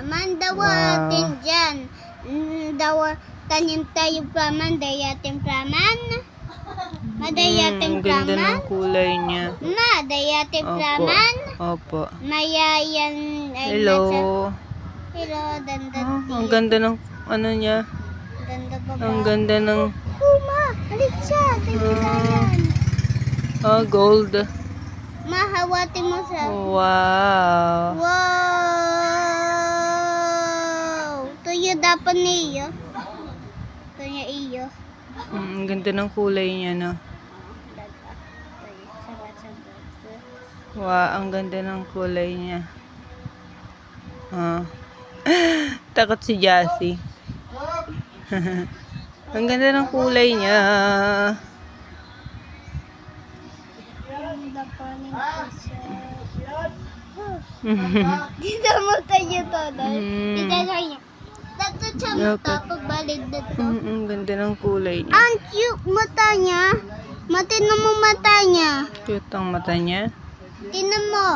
Praman dawatin dyan. Tanim tayo praman, dayatin praman. Madayatin Ang ganda praman. ng kulay niya. Ma, dayatin Opo. praman. Opo. Mayayan ay Hello. Hello, Ang ganda ng ano niya. Ganda ba ba? Ang ganda ng Ma, halik siya. gold. Ma, hawatin mo siya. Wow. Wow! Tuyo dapat niyo. Tuyo iyo. Ang ganda ng kulay niya, no? Wow, ang ganda ng kulay niya. Takot si Jassy. Ang ganda ng kulay niya. Dito mo tayo todo. Dito tayo. Dato siya mata pagbalik dito. Ang ganda ng kulay niya. Ang cute mata niya. Matinan mo mata niya. Cute ang mata niya. Tinan mo.